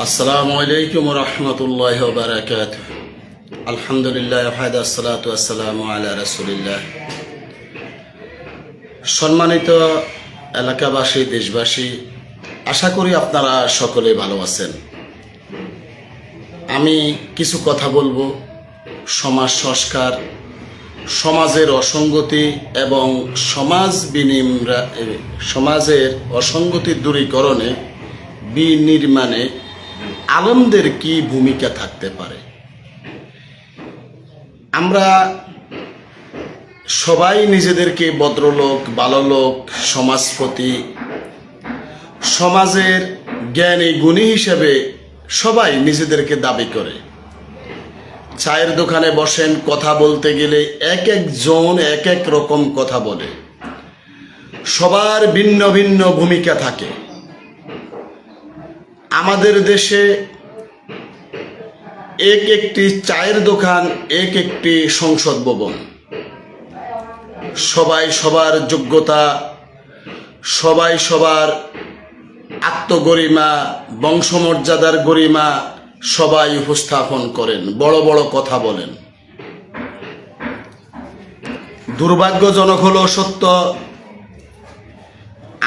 আসসালামু আলাইকুম রহমতুল্লাহ বারাকাত। আলহামদুলিল্লাহ ওয়াহদা আসসালাতু ওয়াসসালামু আলা রাসূলিল্লাহ। সম্মানিত এলাকাবাসী, দেশবাসী, আশা করি আপনারা সকলে ভালো আছেন। আমি কিছু কথা বলবো সমাজ সংস্কার, সমাজের অসঙ্গতি এবং সমাজের অসঙ্গতি দূরীকরণে বিনির্মাণে আলেমদের কি ভূমিকা থাকতে পারে। আমরা সবাই নিজেদেরকে ভদ্রলোক, ভালো লোক, সমাজপতি, সমাজের জ্ঞানী গুণী হিসেবে সবাই নিজেদেরকে দাবি করে। চায়ের দোকানে বসেন, কথা বলতে গেলে এক একজন এক এক রকম কথা বলে। সবার ভিন্ন ভিন্ন ভূমিকা থাকে। আমাদের দেশে এক একটি চায়ের দোকান, এক একটি সংসদ ভবন। সবাই সবার যোগ্যতা, সবাই সবার আত্মগরিমা, বংশমর্যাদার গরিমা সবাই উপস্থাপন করেন, বড় বড় কথা বলেন। দুর্ভাগ্যজনক হলো সত্য,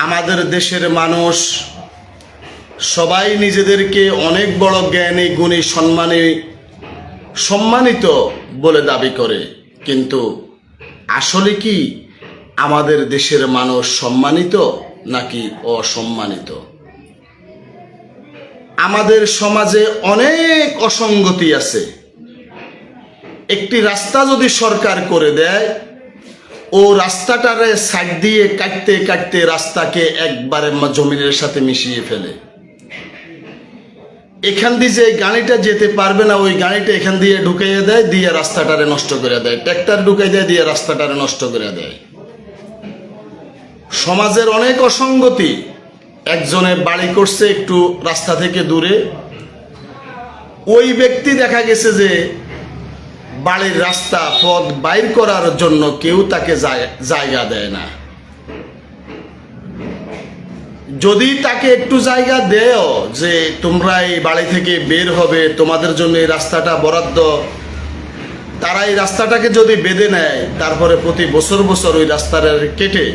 আমাদের দেশের মানুষ সবাই নিজেদেরকে অনেক বড় জ্ঞানী, গুণী, সম্মানিত বলে দাবি করে, কিন্তু আসলে কি আমাদের দেশের মানুষ সম্মানিত নাকি অসম্মানিত? আমাদের সমাজে অনেক অসঙ্গতি আছে। একটি রাস্তা যদি সরকার করে দেয়, ও রাস্তাটারে সাইড দিয়ে কাটতে কাটতে রাস্তাকে একবারে জমিনের সাথে মিশিয়ে ফেলে। এখান দিয়ে যে গাড়িটা যেতে পারবে না, ওই গাড়িটা এখান দিয়ে ঢুকাইয়ে দেয়, দিয়ে রাস্তাটারে নষ্ট করে দেয়। ট্র্যাক্টর ঢুকাই দেয়, দিয়ে রাস্তাটারে নষ্ট করে দেয়। সমাজের অনেক অসঙ্গতি। একজনে বাড়ি করছে একটু রাস্তা থেকে দূরে, ওই ব্যক্তি দেখা গেছে যে বাড়ির রাস্তা পথ বাইর করার জন্য কেউ তাকে জায়গা দেয় না। যদি তাকে একটু জায়গা দেও যে তোমরা এই বাড়ি থেকে বের হবে, তোমাদের জন্য এই রাস্তাটা বরাদ্দ, তারা এই রাস্তাটাকে যদি বেঁধে নেয়, তারপরে প্রতি বছর বছর ওই রাস্তাটা কেটে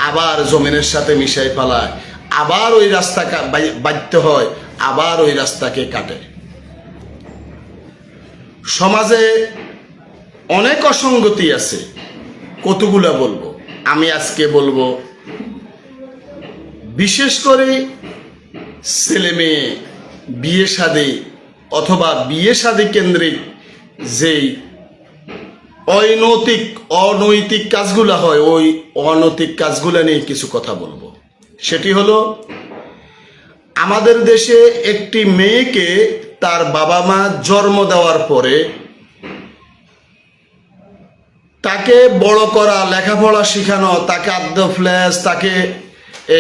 আবার জমিনের সাথে মিশাই ফেলায়, আবার ওই রাস্তা বাঁধতে হয়, আবার ওই রাস্তাকে কাটে। সমাজে অনেক অসঙ্গতি আছে। কতগুলা বলবো? আমি আজকে বলবো বিশেষ করে ছেলে মেয়ে বিয়ে শাদী অথবা বিয়ে শাদী কেন্দ্রিক যেই অনৈতিক কাজগুলা হয়, ওই অনৈতিক কাজগুলা নিয়ে কিছু কথা বলবো। সেটি হলো, আমাদের দেশে একটি মেয়েকে তার বাবা মা জন্ম দেওয়ার পরে তাকে বড় করা, লেখাপড়া শেখানো, তাকে আদ্য ফ্ল্যাশ, তাকে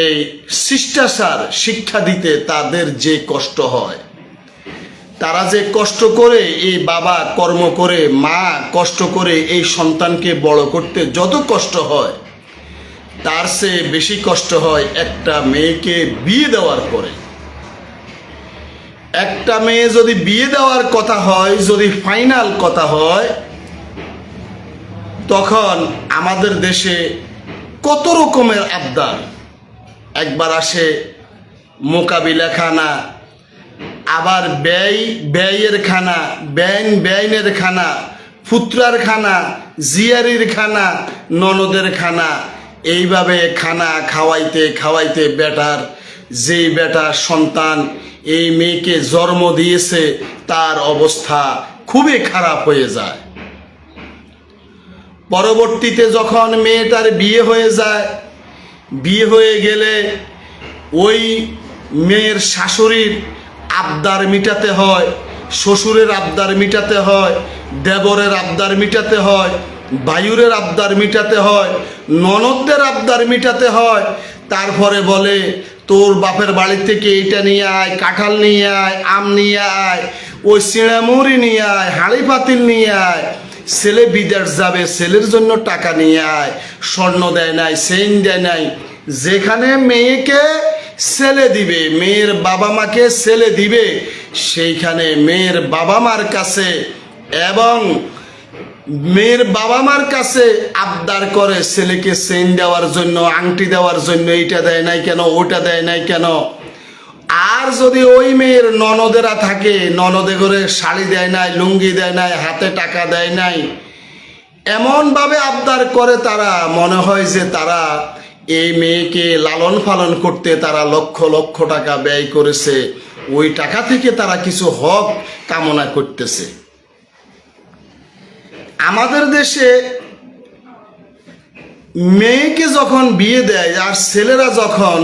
এই শিষ্টাচার শিক্ষা দিতে তাদের যে কষ্ট হয়, তারা যে কষ্ট করে, এই বাবা কর্ম করে, মা কষ্ট করে এই সন্তানকে বড় করতে যত কষ্ট হয়, তার চেয়ে বেশি কষ্ট হয় একটা মেয়েকে বিয়ে দেওয়ার পরে। একটা মেয়ে যদি বিয়ে দেওয়ার কথা হয়, যদি ফাইনাল কথা হয়, তখন আমাদের দেশে কত রকমের আবদার। একবার আসে মোকাবিলা খানা, আবার ব্যয়ের খানা, বেআইনের খানা, ফুতরার খানা, জিয়ারির খানা, ননদের খানা। এইভাবে খানা খাওয়াইতে খাওয়াইতে যেই বেটার সন্তান এই মেয়েকে জন্ম দিয়েছে, তার অবস্থা খুবই খারাপ হয়ে যায়। পরবর্তীতে যখন মেয়েটার বিয়ে হয়ে যায়, বিয়ে হয়ে গেলে ওই মেয়ের শাশুড়ির আবদার মিটাতে হয়, শ্বশুরের আবদার মিটাতে হয়, দেবরের আবদার মিটাতে হয়, ভাইয়ের আবদার মিটাতে হয়, ননদদের আবদার মিটাতে হয়। তারপরে বলে তোর বাপের বাড়ি থেকে এইটা নিয়ে আয়, কাঁঠাল নিয়ে আয়, আম নিয়ে আয়, ওই চিঁড়ামুড়ি নিয়ে আয়, হাঁড়ি পাতিল নিয়ে আয়। ছেলে বিদেশ যাবে, ছেলের জন্য টাকা নিয়ে আয়। স্বর্ণ দেয় নাই, চেইন দেয় নাই। যেখানে মেয়েকে ছেলে দিবে, মেয়ের বাবা মাকে ছেলে দিবে, সেইখানে মেয়ের বাবা মার কাছে এবং মেয়ের বাবা মার কাছে আবদার করে ছেলেকে চেইন দেওয়ার জন্য, আংটি দেওয়ার জন্য, এইটা দেয় নাই কেন, ওটা দেয় নাই কেন। আর যদি ওই মেয়ের ননদেরা থাকে, ননদে করে শাড়ি দেয় নাই, লুঙ্গি দেয় নাই, হাতে টাকা দেয় নাই, এমনভাবে আবদার করে তারা, মনে হয় যে তারা এই মেয়েকে লালন পালন করতে তারা লক্ষ লক্ষ টাকা ব্যয় করেছে, ওই টাকা থেকে তারা কিছু হক কামনা করতেছে। আমাদের দেশে মেয়েকে যখন বিয়ে দেয় আর ছেলেরা যখন,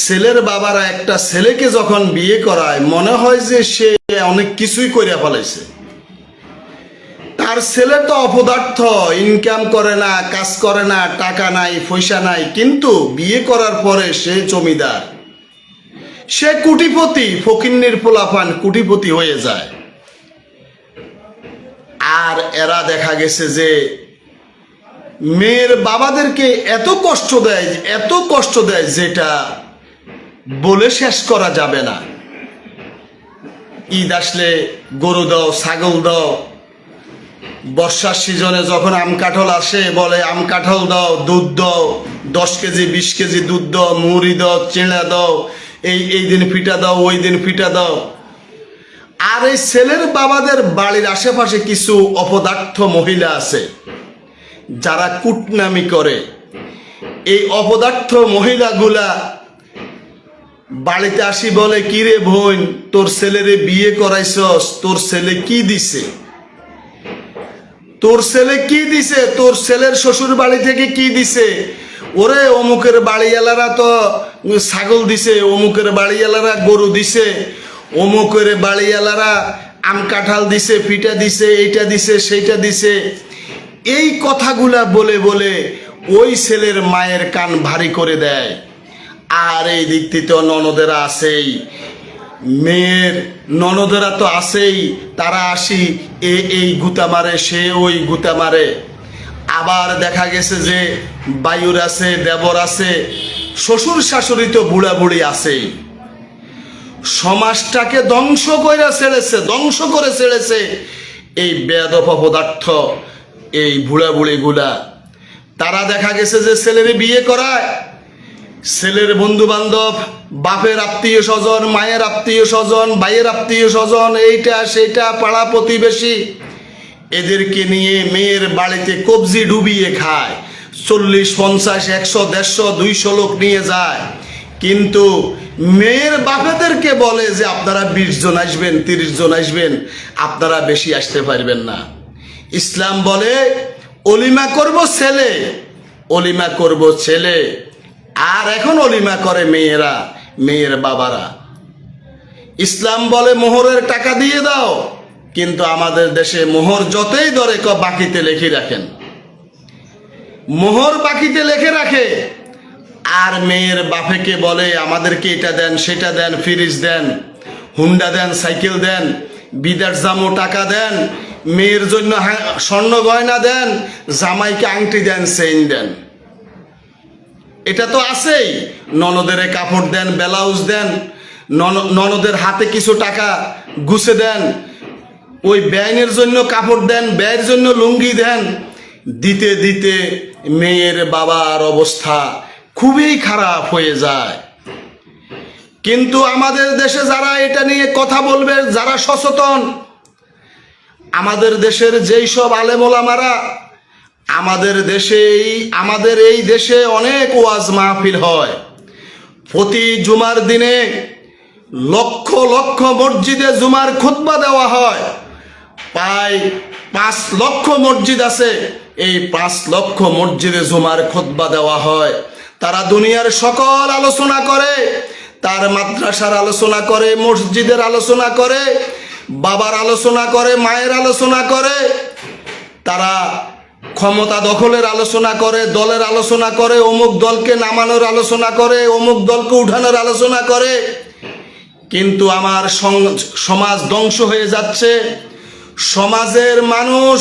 ছেলের বাবারা একটা ছেলেকে যখন বিয়ে করায়, মনে হয় যে সে অনেক কিছুই করে ফেলাইছে। তার ছেলে তো অপদার্থ, ইনকাম করে না, কাজ করে না, টাকা নাই, পয়সা নাই, কিন্তু বিয়ে করার পরে সে জমিদার, সে কোটিপতি, ফকিন্নির পোলাপান কোটিপতি হয়ে যায়। আর এরা দেখা গেছে যে মেয়ের বাবাদেরকে এত কষ্ট দেয়, এত কষ্ট দেয় যেটা বলে শেষ করা যাবে না। ঈদ আসলে গরু দাও, ছাগল দাও, বর্ষার সিজনে যখন আম কাঁঠাল আসে বলে আম কাঁঠাল দাও, দুধ দাও, 10 কেজি 20 কেজি দুধ দাও, মুড়ি দাও, চিড়া দাও, এই দিন ফিটা দাও, ওই দিন ফিটা দাও। আর এই ছেলের বাবাদের বাড়ির আশেপাশে কিছু অপদার্থ মহিলা আছে যারা কুটনামি করে। এই অপদার্থ মহিলাগুলা বাড়িতে আসি বলে, কিরে বোন, তোর ছেলেরে বিয়ে করাইছস, তোর ছেলে কি দিছে, তোর ছেলে কি দিছে, তোর ছেলের শ্বশুর বাড়ি থেকে কি দিছে? ওরে অমুকের বাড়িওয়ালারা তো ছাগল দিছে, অমুকের বাড়িওয়ালারা গরু দিছে, অমুকের বাড়িওয়ালারা আম কাঁঠাল দিছে, পিঠা দিছে, এইটা দিছে, সেইটা দিছে। এই কথাগুলা বলে বলে ওই ছেলের মায়ের কান ভারী করে দেয়। আর এই দিক থেকে ননদেরা আছেই, মেয়ের ননদেরা তো আছেই, তারা আসি এই গুতা মারে, সে ওই গুতা মারে। আবার দেখা গেছে যে বায়ুর আছে, দেবর আছে, শ্বশুর শাশুড়ি তো বুড়া বুড়ি আছেই। সমাজটাকে ধ্বংস করে ছেড়েছে, ধ্বংস করে ছেড়েছে এই বেয়াদব পদার্থ, এই বুড়া বুড়িগুলা। তারা দেখা গেছে যে ছেলের বিয়ে করায়, ছেলের বন্ধু বান্ধব, বাপের আত্মীয় স্বজন, মায়ের আত্মীয় স্বজন, ভাইয়ের আত্মীয় স্বজন, এইটা সেইটা, পাড়া প্রতিবেশী, এদেরকে নিয়ে মেয়ের বাড়িতে কবজি ডুবিয়ে খায়। 40, 50, 100, 150, 200 লোক নিয়ে যায়, কিন্তু মেয়ের বাপেদেরকে বলে যে আপনারা 20 জন আসবেন, 30 জন আসবেন, আপনারা বেশি আসতে পারবেন না। ইসলাম বলে অলিমা করব ছেলে, অলিমা করব ছেলে। আর এখন অলিমা করে মেয়েরা, মেয়ের বাবারা। ইসলাম বলে মোহরের টাকা দিয়ে দাও, কিন্তু আমাদের দেশে মোহর যতই ধরে বাকিতে লিখে রাখেন, মোহর বাকিতে লিখে রাখে। আর মেয়ের বাপেকে বলে আমাদেরকে এটা দেন, সেটা দেন, ফ্রিজ দেন, হুন্ডা দেন, সাইকেল দেন, বিদেশ জামো টাকা দেন, মেয়ের জন্য স্বর্ণ গয়না দেন, জামাইকে আংটি দেন, চেইন দেন। এটা তো আছেই। ননদের কাপড় দেন, ব্লাউজ দেন, ননদের হাতে কিছু টাকা গুছে দেন, ওই ব্যাঙের জন্য কাপড় দেন, ব্যয়ের জন্য লুঙ্গি দেন। দিতে দিতে মেয়ের বাবার অবস্থা খুবই খারাপ হয়ে যায়। কিন্তু আমাদের দেশে যারা এটা নিয়ে কথা বলবে, যারা সচেতন, আমাদের দেশের যেই সব আলেম ওলামারা, আমাদের এই দেশে অনেক ওয়াজ মাহফিল হয়। প্রতি জুমার দিনে লক্ষ লক্ষ মসজিদে জুমার খুতবা দেওয়া হয়। প্রায় 5 লক্ষ মসজিদ আছে, এই 5 লক্ষ মসজিদে জুমার খুতবা দেওয়া হয়। তারা দুনিয়ার সকল আলোচনা করে, তার মাদ্রাসার আলোচনা করে, মসজিদের আলোচনা করে, বাবার আলোচনা করে, মায়ের আলোচনা করে, তারা ক্ষমতা দখলের আলোচনা করে, দলের আলোচনা করে, অমুক দলকে নামানোর আলোচনা করে, অমুক দলকে উঠানোর আলোচনা করে। কিন্তু আমার সমাজ ধ্বংস হয়ে যাচ্ছে, সমাজের মানুষ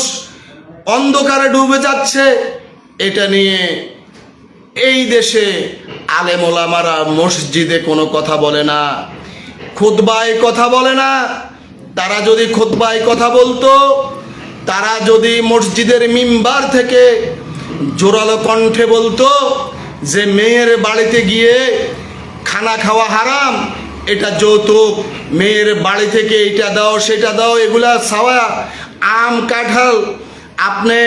অন্ধকারে ডুবে যাচ্ছে। এটা নিয়ে এই দেশে আলেম ওলামারা মসজিদে কোনো কথা বলে না, খুতবায় কথা বলে না। তারা যদি খুতবায় কথা বলতো, তারা যদি মসজিদের মিম্বার থেকে জোরালো কণ্ঠে বলতো যে মেয়ের বাড়িতে গিয়ে খানা খাওয়া হারাম, এটা যৌতুক, মেয়ের বাড়ি থেকে এটা দাও সেটা দাও, এগুলা ছাওয়া আম কাঁঠাল আপনি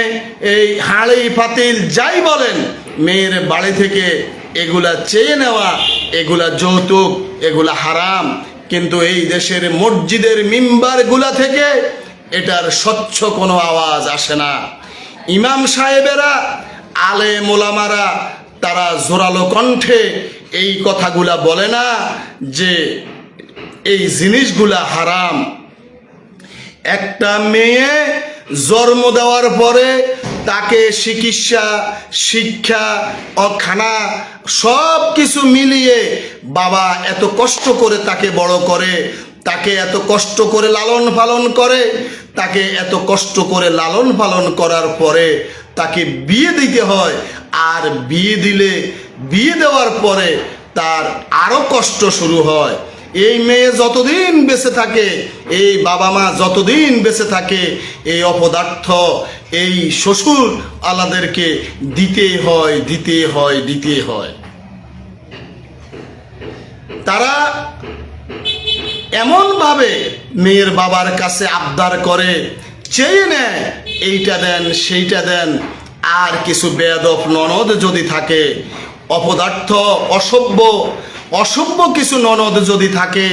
এই হাঁড়ি পাতিল যাই বলেন, মেয়ের বাড়ি থেকে এগুলা চেয়ে নেওয়া, এগুলা যৌতুক, এগুলা হারাম। কিন্তু এই দেশের মসজিদের মিম্বারগুলা থেকে এটার স্বচ্ছ কোনো আওয়াজ আসে না। ইমাম সাহেবেরা, আলেম ওলামারা তারা জোরালো কণ্ঠে এই কথাগুলা বলে না যে এই জিনিসগুলা হারাম। একটা মেয়ে জন্ম দেওয়ার পরে তাকে চিকিৎসা, শিক্ষা ও খানা সব কিছু মিলিয়ে বাবা এত কষ্ট করে তাকে বড় করে, তাকে এত কষ্ট করে লালন পালন করে, তাকে এত কষ্ট করে লালন পালন করার পরে তাকে বিয়ে দিতে হয়। আর বিয়ে দেওয়ার পরে তার আরো কষ্ট শুরু হয়। এই মেয়ে যতদিন বেঁচে থাকে, এই বাবা মা যতদিন বেঁচে থাকে, এই অপদার্থ এই শ্বশুর আলাদেরকে দিতেই হয়। তারা এমনভাবে মেয়ের বাবার কাছে আবদার করে, চেয়ে নেয়, এইটা দেন সেইটা দেন। আর কিছু বেয়াদব ননদ যদি থাকে, অপদার্থ অসভ্য কিছু ননদ যদি থাকে,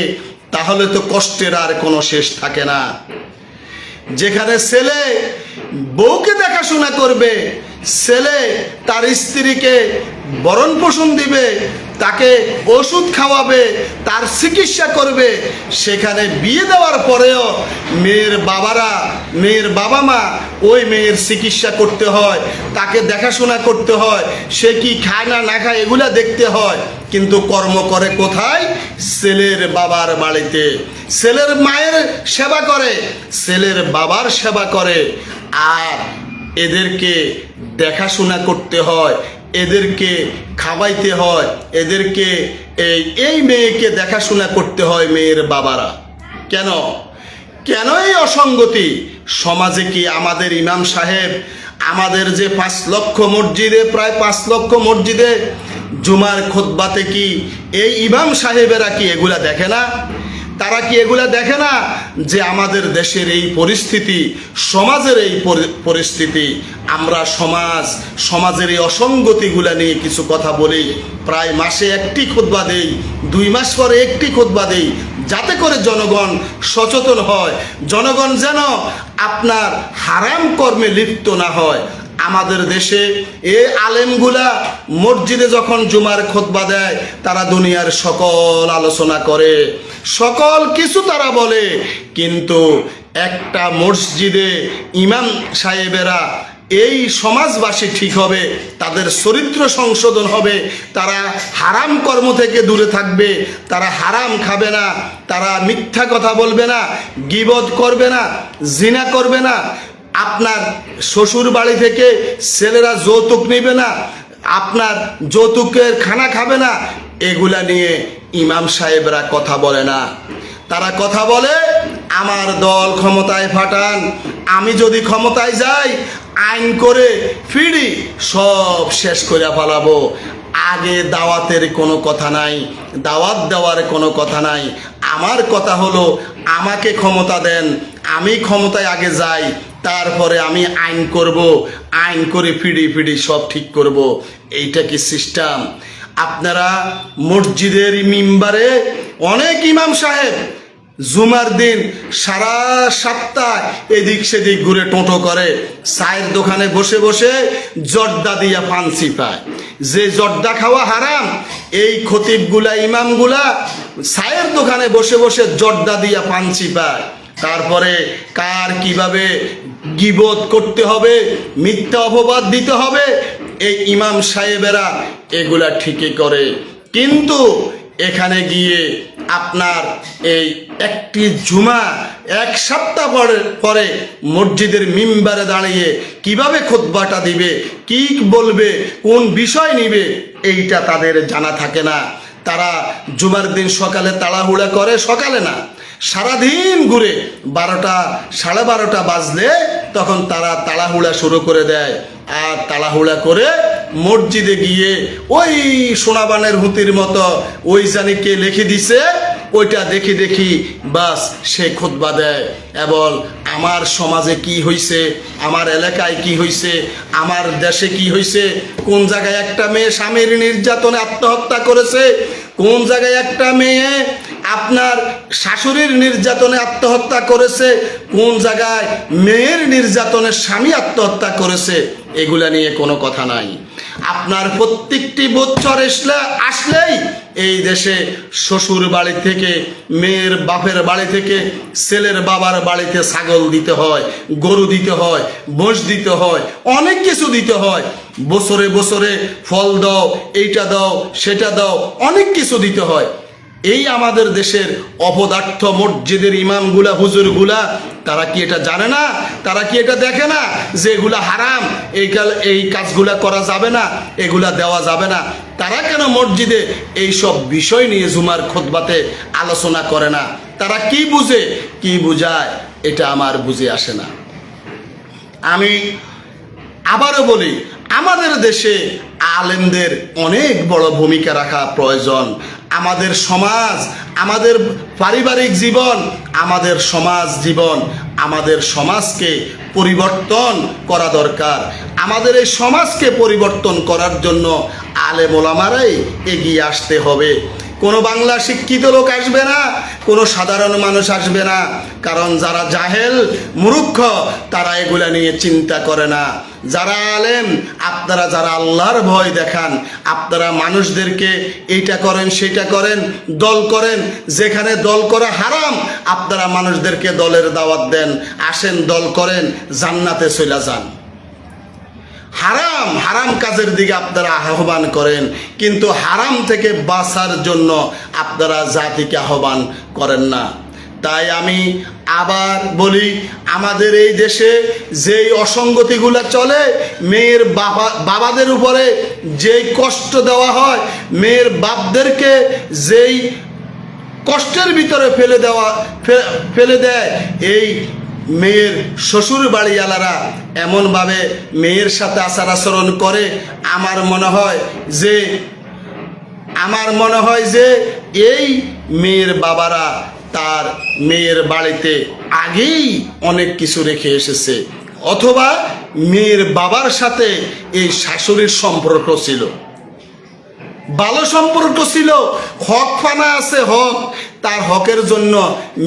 তাহলে তো কষ্টের আর কোনো শেষ থাকে না। যেখানে ছেলে বউকে দেখাশোনা করবে, ছেলে তার স্ত্রীকে ভরণ পোষণ দিবে, তাকে ওষুধ খাওয়াবে, তার চিকিৎসা করবে, সেখানে বিয়ে দেওয়ার পরেও মেয়ের বাবা মা ওই মেয়ের চিকিৎসা করতে হয়, তাকে দেখাশোনা করতে হয়, সে কি খায় না খায় এগুলা দেখতে হয়। কিন্তু কর্ম করে কোথায়? ছেলের বাবার বাড়িতে। ছেলের মায়ের সেবা করে, ছেলের বাবার সেবা করে, আর এদেরকে দেখাশোনা করতে হয়, এদেরকে খাওয়াইতে হয়, এদেরকে এই মেয়েকে দেখাশোনা করতে হয় মেয়ের বাবারা। কেন এই অসঙ্গতি? সমাজে কি আমাদের ইমাম সাহেব, আমাদের যে 5 লক্ষ মসজিদে, প্রায় 5 লক্ষ মসজিদে জুমার খুতবাতে কি এই ইমাম সাহেবেরা কি এগুলা দেখে না? তারা কি এগুলা দেখে না যে আমাদের দেশের এই পরিস্থিতি, সমাজের এই পরিস্থিতি? আমরা সমাজের এই অসঙ্গতিগুলা নিয়ে কিছু কথা বলি, প্রায় মাসে একটি খুতবা দেই, 2 মাস পরে একটি খুতবা দেই, যাতে করে জনগণ সচেতন হয়, জনগণ যেন আপনার হারাম কর্মে লিপ্ত না হয়। আমাদের দেশে এই আলেমগুলা মসজিদে যখন জুমার খুতবা দেয়, তারা দুনিয়ার সকল আলোচনা করে, সকল কিছু তারা বলে, কিন্তু একটা মসজিদে ইমাম সাহেবেরা এই সমাজবাসী ঠিক হবে, তাদের চরিত্র সংশোধন হবে, তারা হারাম কর্ম থেকে দূরে থাকবে, তারা হারাম খাবে না, তারা মিথ্যা কথা বলবে না, গীবত করবে না, জিনা করবে না, আপনার শ্বশুর বাড়ি থেকে ছেলেরা যৌতুক নেবে না, আপনার যৌতুকের খানা খাবে না, এগুলা নিয়ে ইমাম সাহেবরা কথা বলে না। তারা কথা বলে আমার দল ক্ষমতায় পাঠান, আমি যদি ক্ষমতায় যাই আইন করে ফিরি সব শেষ করে ফেলাবো। আগে দাওয়াতের কোনো কথা নাই, দাওয়াত দেওয়ার কোনো কথা নাই। আমার কথা হলো আমাকে ক্ষমতা দেন, আমি ক্ষমতায় আগে যাই, তারপরে আমি আইন করব, আইন করে ফিডি সব ঠিক করব। এইটা কি সিস্টেম? আপনারা মসজিদের মিম্বারে অনেক ইমাম সাহেব জুমার দিন সারা সপ্তাহ এদিক সেদিক ঘুরে টোটো করে, চায়ের দোকানে বসে বসে জর্দা দিয়া ফান্সি পায়। যে জর্দা খাওয়া হারাম, এই খতিবগুলা ইমামগুলা চায়ের দোকানে বসে বসে জর্দা দিয়া ফান্সি পায়। তারপরে কার কিভাবে গীবত করতে হবে, মিথ্যা অপবাদ দিতে হবে, এই ইমাম সাহেবেরা এগুলা ঠিকই করে। কিন্তু এখানে গিয়ে আপনার এই একটি জুমা 1 সপ্তাহ পরে মসজিদের মিম্বারে দাঁড়িয়ে কিভাবে খুতবাটা দিবে, কি বলবে, কোন বিষয় নিবে, এইটা তাদের জানা থাকে না। তারা জুমার দিন সকালে তাড়াহুড়া করে, সকালে না, সারাদিন ঘুরে 12টা 12:30 বাজলে তখন তারা তাড়াহুড়া শুরু করে দেয়। আর তাড়াহুড়া করে মসজিদে গিয়ে ওই সোনাবানের হুতির মতো ওই জানি কে লিখে দিছে ওইটা দেখি দেখি বাস সে খুতবা দেয় এবং আমার সমাজে কি হইছে, আমার এলাকায় কি হইছে, আমার দেশে কি হইছে, কোন জায়গায় একটা মেয়ে স্বামীর নির্যাতনে আত্মহত্যা করেছে, কোন জায়গায় একটা মেয়ে আপনার শাশুড়ির নির্যাতনে আত্মহত্যা করেছে, কোন জায়গায় মেয়ের নির্যাতনে স্বামী আত্মহত্যা করেছে, এগুলা নিয়ে কোনো কথা নাই। আপনার প্রত্যেকটি বছর আসলেই এই দেশে শ্বশুর বাড়ি থেকে, মেয়ের বাপের বাড়ি থেকে, ছেলের বাবার বাড়িতে ছাগল দিতে হয়, গরু দিতে হয়, মোষ দিতে হয়, অনেক কিছু দিতে হয়। বছরে বছরে ফল দাও, এইটা দাও, সেটা দাও, অনেক কিছু দিতে হয়। এই আমাদের দেশের অপদার্থ মসজিদের ইমামগুলা, হুজুরগুলা, তারা কি এটা জানে না? তারা কি এটা দেখে না যে এগুলা হারাম, এই কাজগুলা করা যাবে না, এগুলা দেওয়া যাবে না? তারা কেন মসজিদে এই সব বিষয় নিয়ে জুমার খুতবাতে আলোচনা করে না? তারা কি বুঝে, কি বুঝায়, এটা আমার বুঝে আসে না। আমি আবারও বলি, আমাদের দেশে আলেমদের অনেক বড় ভূমিকা রাখা প্রয়োজন। আমাদের সমাজ, আমাদের পারিবারিক জীবন, আমাদের সমাজ জীবন, আমাদের সমাজকে পরিবর্তন করা দরকার। আমাদের এই সমাজকে পরিবর্তন করার জন্য আলেম ওলামারাই এগিয়ে আসতে হবে। কোনো বাংলা শিক্ষিত লোক আসবে না, কোনো সাধারণ মানুষ আসবে না, কারণ যারা জাহেল মূর্খ তারা এগুলা নিয়ে চিন্তা করে না। যারা আলেম, আপনারা যারা আল্লাহর ভয় দেখান, আপনারা মানুষদেরকে এইটা করেন সেটা করেন, দল করেন, যেখানে দল করা হারাম আপনারা মানুষদেরকে দলের দাওয়াত দেন, আসেন দল করেন, জান্নাতে চলে যান। হারাম হারাম কাজের দিকে আপনারা আহ্বান করেন, কিন্তু হারাম থেকে বাঁচার জন্য আপনারা জাতিকে আহ্বান করেন না। তাই আমি আবার বলি, আমাদের এই দেশে যেই অসঙ্গতিগুলো চলে, মেয়ের বাবাদের উপরে যেই কষ্ট দেওয়া হয়, মেয়ের বাপদেরকে যেই কষ্টের ভিতরে ফেলে দেয়, এই মেয়ের শ্বশুর বাড়িওয়ালারা এমনভাবে মেয়ের সাথে আচার আচরণ করে, আমার মনে হয় যে এই মেয়ের বাবারা তার মেয়ের বাড়িতে আগেই অনেক কিছু রেখে এসেছে, অথবা মেয়ের বাবার সাথে এই শাশুড়ির সম্পর্ক ছিল, ভালো সম্পর্ক ছিল, হক ফানা আছে, হক, তার হকের জন্য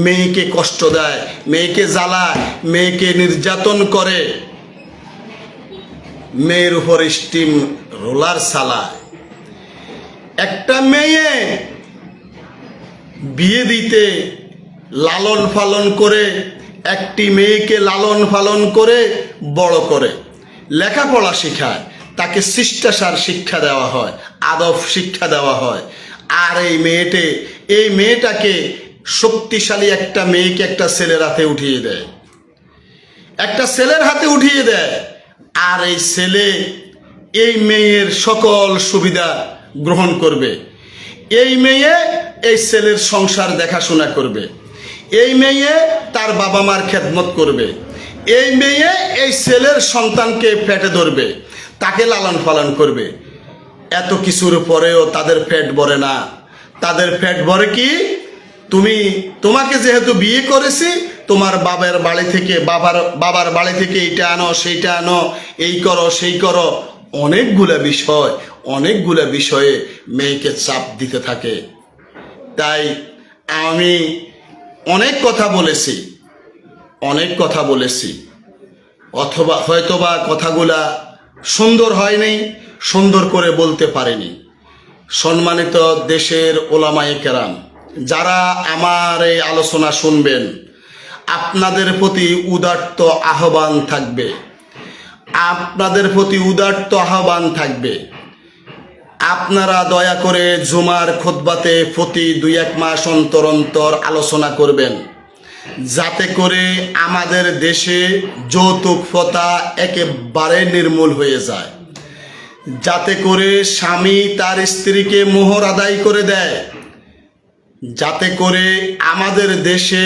মেয়েকে কষ্ট দেয়, মেয়েকে জ্বালায়, মেয়েকে নির্যাতন করে, মেয়ের উপর স্টিম রোলার চালায়। একটা মেয়ে বিয়ে দিতে লালন পালন করে, একটি মেয়েকে লালন পালন করে বড় করে, লেখাপড়া শেখায়, তাকে শিষ্টাচার শিক্ষা দেওয়া হয়, আদব শিক্ষা দেওয়া হয়। আর এই মেয়েটাকে শক্তিশালী একটা মেয়েকে একটা ছেলের হাতে উঠিয়ে দেয়, একটা ছেলের হাতে উঠিয়ে দেয়। আর এই ছেলে এই মেয়ের সকল সুবিধা গ্রহণ করবে, এই মেয়ে এই ছেলের সংসার দেখাশোনা করবে, এই মেয়ে তার বাবা মার খেদমত করবে, এই মেয়ে এই ছেলের সন্তানকে পেটে ধরবে, তাকে লালন পালন করবে। এত কিছুর পরেও তাদের পেট ভরে না। তাদের পেট ভরে কি? তোমাকে যেহেতু বিয়ে করেছি, তোমার বাবার বাড়ি থেকে এইটা আনো, সেইটা আনো, এই করো, সেই করো, অনেকগুলা বিষয়ে মেয়েকে চাপ দিতে থাকে। তাই আমি অনেক কথা বলেছি, অথবা হয়তোবা কথাগুলা সুন্দর হয়নি, সুন্দর করে বলতে পারিনি। সম্মানিত দেশের ওলামায়ে কেরাম, যারা আমার এই আলোচনা শুনবেন, আপনাদের প্রতি উদাত্ত আহ্বান থাকবে, আপনারা দয়া করে জুমার খুতবাতে প্রতি 2-1 মাস অন্তর অন্তর আলোচনা করবেন, যাতে করে আমাদের দেশে যৌতুক প্রথা একেবারে নির্মূল হয়ে যায়, যাতে করে স্বামী তার স্ত্রীকে মোহর আদায় করে দেয়, যাতে করে আমাদের দেশে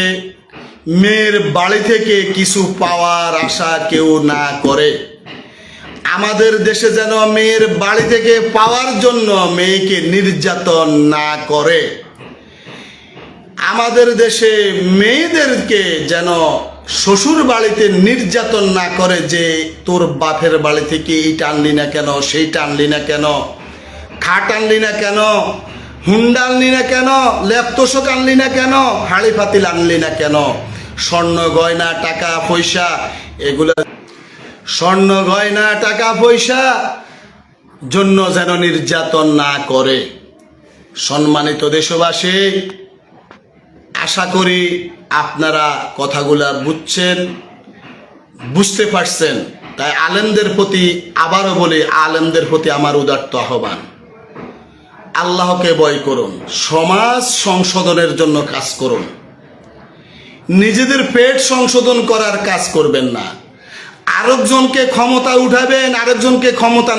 মেয়ের বাড়ি থেকে কিছু পাওয়ার আশা কেউ না করে। আমাদের দেশে যেন মেয়ের বাড়ি থেকে পাওয়ার জন্য মেয়েকে নির্যাতন না করে। আমাদের দেশে মেয়েদেরকে যেন শ্বশুর বাড়িতে নির্যাতন না করে, যে তোর বাপের বাড়ি থেকে এইটা আনলি না কেন, সেইটা আনলি না কেন, খাট আনলি না কেন, হুন্ডা আনলি না কেন, ল্যাপতোষক আনলি না কেন, হাড়ি পাতিল আনলি না কেন, স্বর্ণ গয়না টাকা পয়সা, এগুলা স্বর্ণ গয়না টাকা পয়সা জন্য যেন নির্যাতন না করে। সম্মানিত দেশবাসী, আশা করি আপনারা কথাগুলা বুঝছেন, বুঝতে পারছেন। তাই আলেমদের প্রতি আবারও বলি, আলেমদের প্রতি আমার উদাত্ত আহ্বান, আল্লাহকে ভয় করুন, সমাজ সংশোধনের জন্য কাজ করুন, নিজেদের পেট সংশোধন করার কাজ করবেন না। আরেকজনকে ক্ষমতা উঠাবেন, আরেকজনকে ক্ষমতা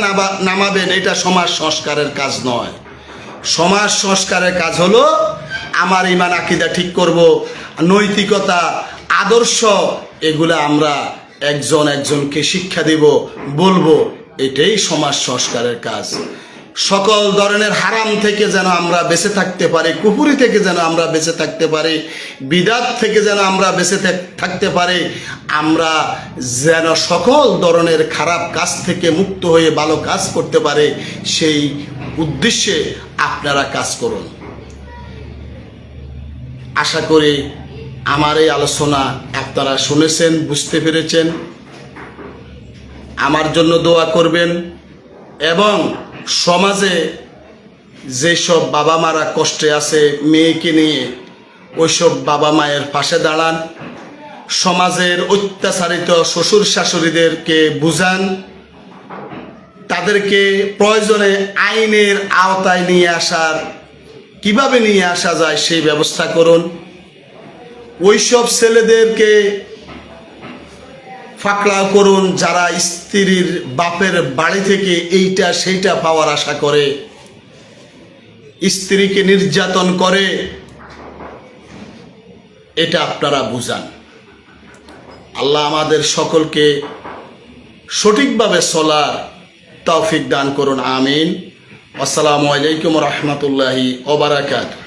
নামাবেন, এটা সমাজ সংস্কারের কাজ নয়। সমাজ সংস্কারের কাজ হলো আমার ইমান আকীদা ঠিক করব, নৈতিকতা আদর্শ এগুলা আমরা একজনকে শিক্ষা দিব, বলবো, এটাই সমাজ সংস্কারের কাজ। সকল ধরনের হারাম থেকে যেন আমরা বেঁচে থাকতে পারি, কুফরি থেকে যেন আমরা বেঁচে থাকতে পারি, বিদাত থেকে যেন আমরা বেঁচে থাকতে পারি, আমরা যেন সকল ধরনের খারাপ কাজ থেকে মুক্ত হয়ে ভালো কাজ করতে পারে, সেই উদ্দেশ্যে আপনারা কাজ করুন। আশা করি আমার এই আলোচনা আপনারা শুনেছেন, বুঝতে পেরেছেন। আমার জন্য দোয়া করবেন এবং সমাজে যেসব বাবা মারা কষ্টে আছে মেয়েকে নিয়ে, ওইসব বাবা মায়ের পাশে দাঁড়ান। সমাজের অত্যাচারিত শ্বশুর শাশুড়িদেরকে বুঝান, তাদেরকে প্রয়োজনে আইনের আওতায় নিয়ে আসার, কিভাবে নিয়ে আসা যায় সেই ব্যবস্থা করুন। ওইসব ছেলেদেরকে ফাঁকড়াও করুন যারা স্ত্রীর বাপের বাড়ি থেকে এইটা সেইটা পাওয়ার আশা করে, স্ত্রীকে নির্যাতন করে, এটা আপনারা বুঝান। আল্লাহ আমাদের সকলকে সঠিকভাবে চলার তৌফিক দান করুন, আমিন। আসসালামু আলাইকুম রহমতুল্লাহি ওয়া বারাকাতুহু।